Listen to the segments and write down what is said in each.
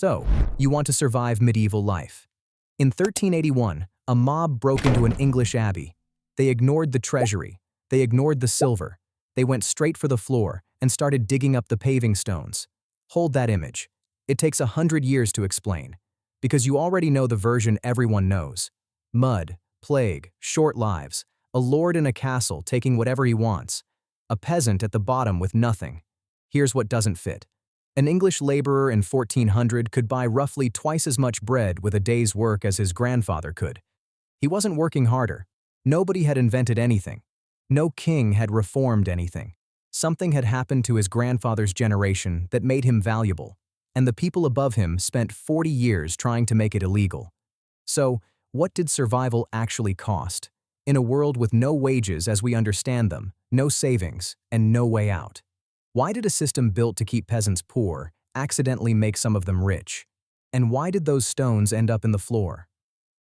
So, you want to survive medieval life. In 1381, a mob broke into an English abbey. They ignored the treasury. They ignored the silver. They went straight for the floor and started digging up the paving stones. Hold that image. It takes 100 years to explain, because you already know the version everyone knows. Mud, plague, short lives, a lord in a castle taking whatever he wants, a peasant at the bottom with nothing. Here's what doesn't fit. An English laborer in 1400 could buy roughly twice as much bread with a day's work as his grandfather could. He wasn't working harder. Nobody had invented anything. No king had reformed anything. Something had happened to his grandfather's generation that made him valuable, and the people above him spent 40 years trying to make it illegal. So, what did survival actually cost? In a world with no wages as we understand them, no savings, and no way out. Why did a system built to keep peasants poor accidentally make some of them rich? And why did those stones end up in the floor?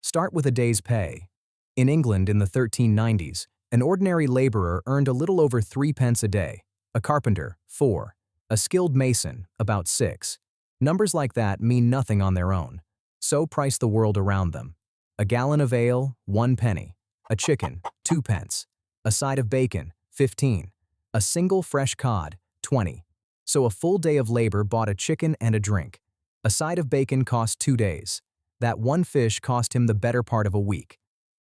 Start with a day's pay. In England in the 1390s, an ordinary laborer earned a little over 3 pence a day, a carpenter, 4, a skilled mason, about 6. Numbers like that mean nothing on their own. So priced the world around them. A gallon of ale, 1 penny. A chicken, 2 pence. A side of bacon, 15. A single fresh cod, 20. So a full day of labor bought a chicken and a drink. A side of bacon cost 2 days. That one fish cost him the better part of a week.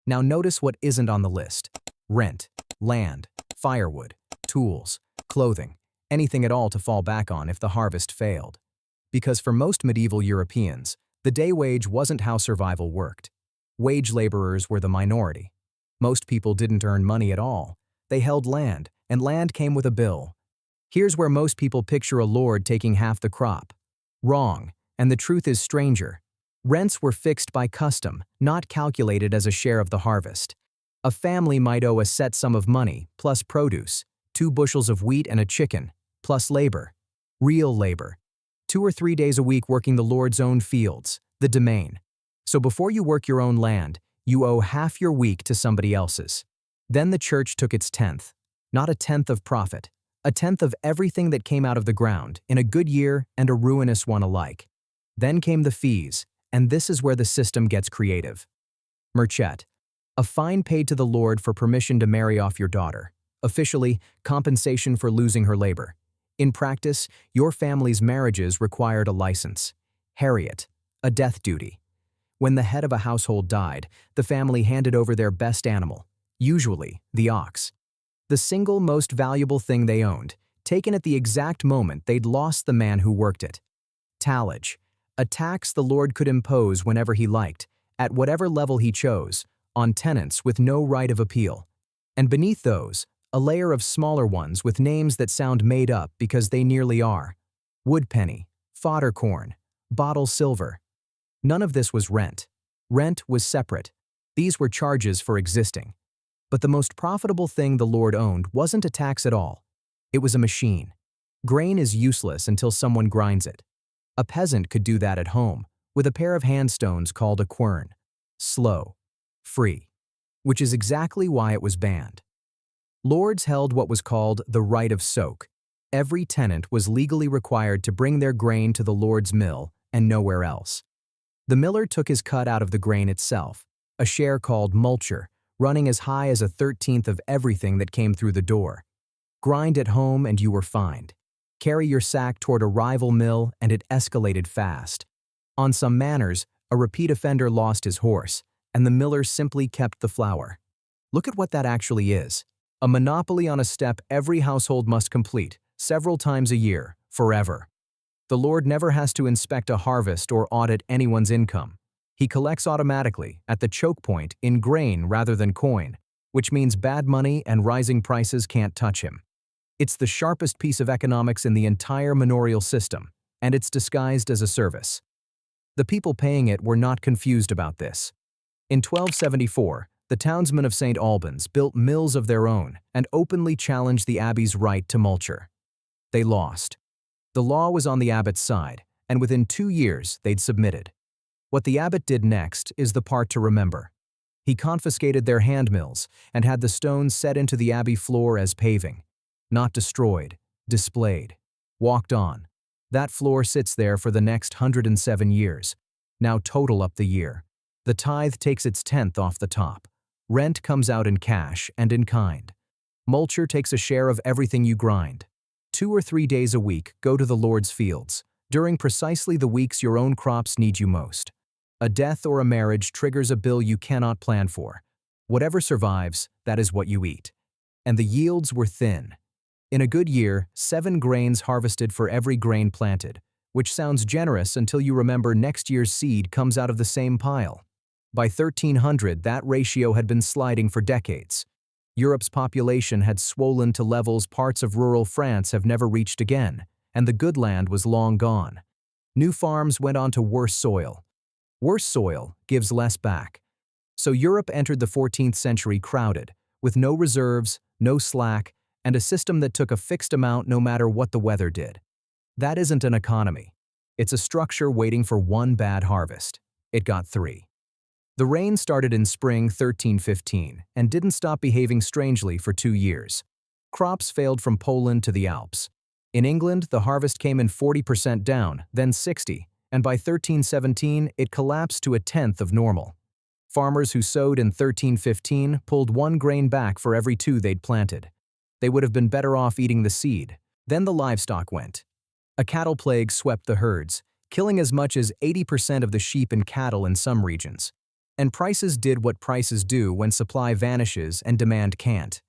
Now notice what isn't on the list. Rent, land, firewood, tools, clothing, anything at all to fall back on if the harvest failed. Because for most medieval Europeans, the day wage wasn't how survival worked. Wage laborers were the minority. Most people didn't earn money at all. They held land, and land came with a bill. Here's where most people picture a lord taking half the crop. Wrong, and the truth is stranger. Rents were fixed by custom, not calculated as a share of the harvest. A family might owe a set sum of money, plus produce, 2 bushels of wheat and a chicken, plus labor. Real labor. 2 or 3 days a week working the Lord's own fields, the domain. So before you work your own land, you owe half your week to somebody else's. Then the church took its tenth. Not a tenth of profit. A tenth of everything that came out of the ground, in a good year and a ruinous one alike. Then came the fees, and this is where the system gets creative. Merchet. A fine paid to the Lord for permission to marry off your daughter. Officially, compensation for losing her labor. In practice, your family's marriages required a license. Harriet. A death duty. When the head of a household died, the family handed over their best animal, usually the ox. The single most valuable thing they owned, taken at the exact moment they'd lost the man who worked it. Tallage. A tax the Lord could impose whenever he liked, at whatever level he chose, on tenants with no right of appeal. And beneath those, a layer of smaller ones with names that sound made up because they nearly are. Woodpenny, fodder corn, bottle silver. None of this was rent. Rent was separate. These were charges for existing. But the most profitable thing the Lord owned wasn't a tax at all. It was a machine. Grain is useless until someone grinds it. A peasant could do that at home, with a pair of handstones called a quern. Slow. Free. Which is exactly why it was banned. Lords held what was called the right of soak. Every tenant was legally required to bring their grain to the Lord's mill and nowhere else. The miller took his cut out of the grain itself, a share called multure, running as high as 1/13 of everything that came through the door. Grind at home and you were fined. Carry your sack toward a rival mill and it escalated fast. On some manors, a repeat offender lost his horse, and the miller simply kept the flour. Look at what that actually is. A monopoly on a step every household must complete, several times a year, forever. The Lord never has to inspect a harvest or audit anyone's income. He collects automatically, at the choke point, in grain rather than coin, which means bad money and rising prices can't touch him. It's the sharpest piece of economics in the entire manorial system, and it's disguised as a service. The people paying it were not confused about this. In 1274, the townsmen of St. Albans built mills of their own and openly challenged the abbey's right to multure. They lost. The law was on the abbot's side, and within 2 years they'd submitted. What the abbot did next is the part to remember. He confiscated their handmills and had the stones set into the abbey floor as paving. Not destroyed, displayed. Walked on. That floor sits there for the next 107 years. Now total up the year. The tithe takes its tenth off the top. Rent comes out in cash and in kind. Multure takes a share of everything you grind. 2 or 3 days a week, go to the Lord's fields, during precisely the weeks your own crops need you most. A death or a marriage triggers a bill you cannot plan for. Whatever survives, that is what you eat. And the yields were thin. In a good year, 7 grains harvested for every grain planted, which sounds generous until you remember next year's seed comes out of the same pile. By 1300, that ratio had been sliding for decades. Europe's population had swollen to levels parts of rural France have never reached again, and the good land was long gone. New farms went on to worse soil. Worse soil gives less back. So Europe entered the 14th century crowded, with no reserves, no slack, and a system that took a fixed amount no matter what the weather did. That isn't an economy. It's a structure waiting for one bad harvest. It got 3. The rain started in spring 1315 and didn't stop behaving strangely for 2 years. Crops failed from Poland to the Alps. In England, the harvest came in 40% down, then 60, and by 1317 it collapsed to a tenth of normal. Farmers who sowed in 1315 pulled 1 grain back for every 2 they'd planted. They would have been better off eating the seed. Then the livestock went. A cattle plague swept the herds, killing as much as 80% of the sheep and cattle in some regions. And prices did what prices do when supply vanishes and demand can't.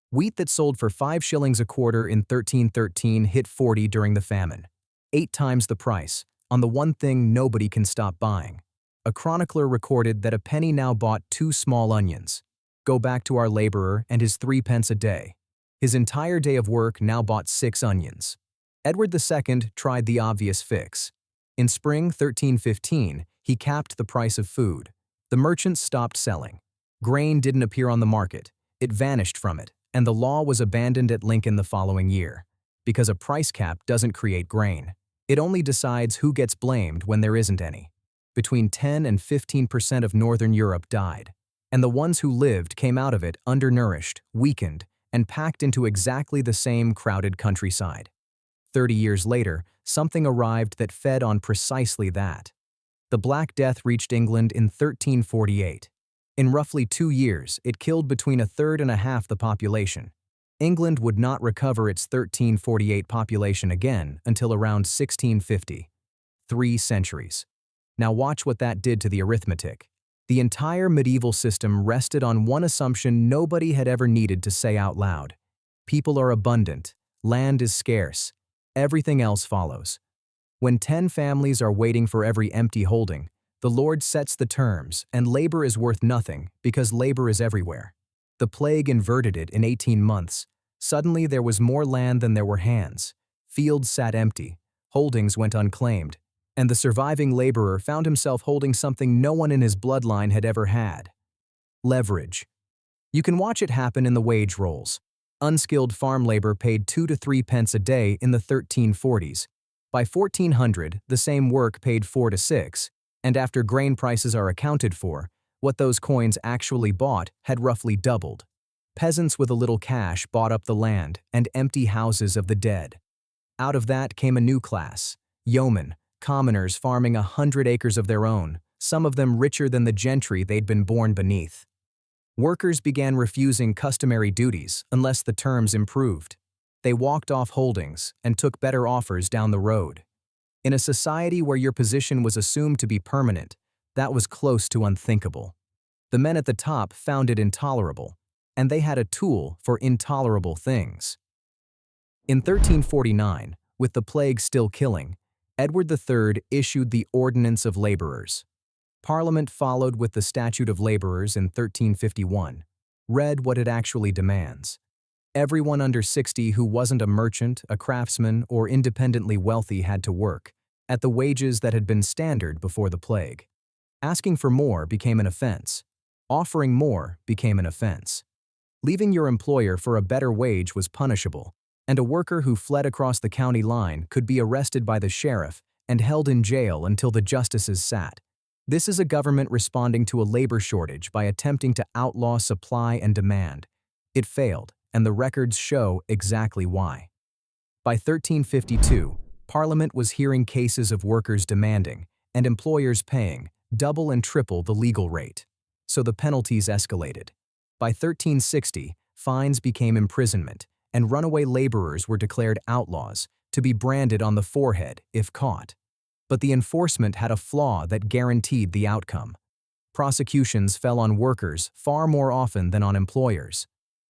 Wheat that sold for 5 shillings a quarter in 1313 hit 40 during the famine. 8 times the price, on the one thing nobody can stop buying. A chronicler recorded that a penny now bought 2 small onions. Go back to our laborer and his 3 pence a day. His entire day of work now bought 6 onions. Edward II tried the obvious fix. In spring 1315, he capped the price of food. The merchants stopped selling. Grain didn't appear on the market. It vanished from it, and the law was abandoned at Lincoln the following year. Because a price cap doesn't create grain. It only decides who gets blamed when there isn't any. Between 10 and 15% of Northern Europe died, and the ones who lived came out of it undernourished, weakened, and packed into exactly the same crowded countryside. 30 years later, something arrived that fed on precisely that. The Black Death reached England in 1348. In roughly 2 years, it killed between 1/3 and 1/2 the population. England would not recover its 1348 population again until around 1650. 3 centuries. Now watch what that did to the arithmetic. The entire medieval system rested on one assumption nobody had ever needed to say out loud. People are abundant, land is scarce, everything else follows. When 10 families are waiting for every empty holding, the Lord sets the terms, and labor is worth nothing because labor is everywhere. The plague inverted it in 18 months. Suddenly there was more land than there were hands. Fields sat empty, holdings went unclaimed, and the surviving laborer found himself holding something no one in his bloodline had ever had. Leverage. You can watch it happen in the wage rolls. Unskilled farm labor paid 2 to 3 pence a day in the 1340s. By 1400, the same work paid 4 to 6, and after grain prices are accounted for, what those coins actually bought had roughly doubled. Peasants with a little cash bought up the land and empty houses of the dead. Out of that came a new class, yeomen, commoners farming 100 acres of their own, some of them richer than the gentry they'd been born beneath. Workers began refusing customary duties unless the terms improved. They walked off holdings and took better offers down the road. In a society where your position was assumed to be permanent, that was close to unthinkable. The men at the top found it intolerable, and they had a tool for intolerable things. In 1349, with the plague still killing, Edward III issued the Ordinance of Laborers. Parliament followed with the Statute of Laborers in 1351, read what it actually demands. Everyone under 60 who wasn't a merchant, a craftsman, or independently wealthy had to work, at the wages that had been standard before the plague. Asking for more became an offense. Offering more became an offense. Leaving your employer for a better wage was punishable, and a worker who fled across the county line could be arrested by the sheriff and held in jail until the justices sat. This is a government responding to a labor shortage by attempting to outlaw supply and demand. It failed, and the records show exactly why. By 1352, Parliament was hearing cases of workers demanding, and employers paying, double and triple the legal rate. So the penalties escalated. By 1360, fines became imprisonment, and runaway laborers were declared outlaws, to be branded on the forehead if caught. But the enforcement had a flaw that guaranteed the outcome. Prosecutions fell on workers far more often than on employers.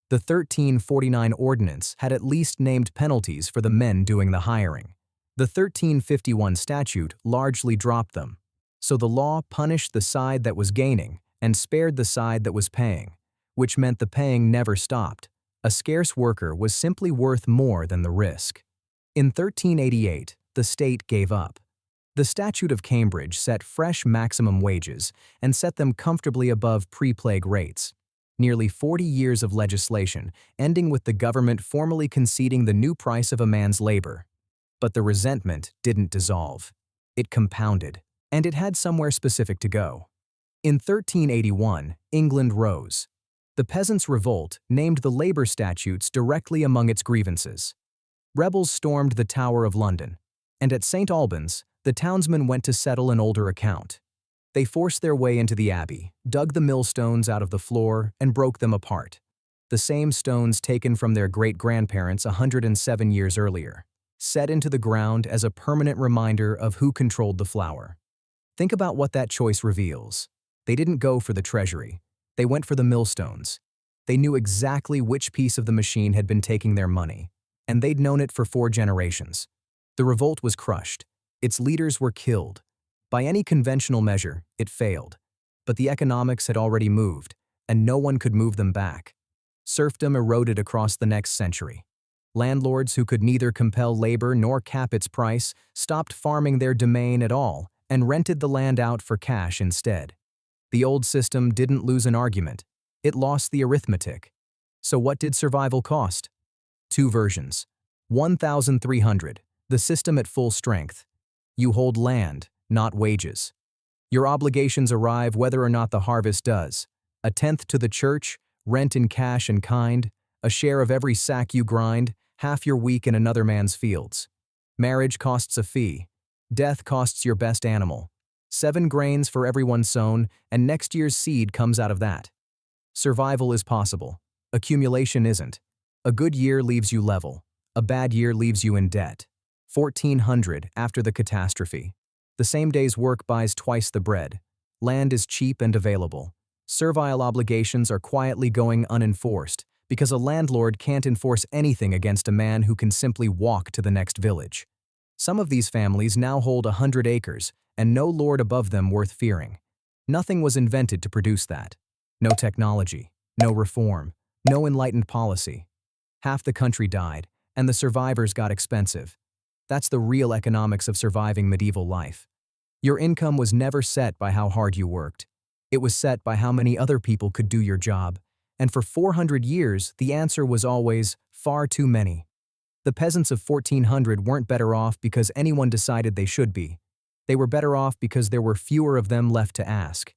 The 1349 ordinance had at least named penalties for the men doing the hiring. The 1351 statute largely dropped them. So the law punished the side that was gaining and spared the side that was paying, which meant the paying never stopped. A scarce worker was simply worth more than the risk. In 1388, the state gave up. The Statute of Cambridge set fresh maximum wages and set them comfortably above pre-plague rates. Nearly 40 years of legislation, ending with the government formally conceding the new price of a man's labor. But the resentment didn't dissolve. It compounded, and it had somewhere specific to go. In 1381, England rose. The Peasants' Revolt named the labor statutes directly among its grievances. Rebels stormed the Tower of London, and at St. Albans, the townsmen went to settle an older account. They forced their way into the abbey, dug the millstones out of the floor, and broke them apart. The same stones taken from their great-grandparents 107 years earlier, set into the ground as a permanent reminder of who controlled the flour. Think about what that choice reveals. They didn't go for the treasury. They went for the millstones. They knew exactly which piece of the machine had been taking their money, and they'd known it for 4 generations. The revolt was crushed. Its leaders were killed. By any conventional measure, it failed. But the economics had already moved, and no one could move them back. Serfdom eroded across the next century. Landlords who could neither compel labor nor cap its price stopped farming their domain at all and rented the land out for cash instead. The old system didn't lose an argument. It lost the arithmetic. So what did survival cost? 2 versions. 1,300, the system at full strength. You hold land, not wages. Your obligations arrive whether or not the harvest does. A tenth to the church, rent in cash and kind, a share of every sack you grind, half your week in another man's fields. Marriage costs a fee. Death costs your best animal. 7 grains for every one sown, and next year's seed comes out of that. Survival is possible. Accumulation isn't. A good year leaves you level. A bad year leaves you in debt. 1400 after the catastrophe. The same day's work buys twice the bread. Land is cheap and available. Servile obligations are quietly going unenforced because a landlord can't enforce anything against a man who can simply walk to the next village. Some of these families now hold 100 acres and no lord above them worth fearing. Nothing was invented to produce that. No technology, no reform, no enlightened policy. Half the country died, and the survivors got expensive. That's the real economics of surviving medieval life. Your income was never set by how hard you worked. It was set by how many other people could do your job. And for 400 years, the answer was always, far too many. The peasants of 1400 weren't better off because anyone decided they should be. They were better off because there were fewer of them left to ask.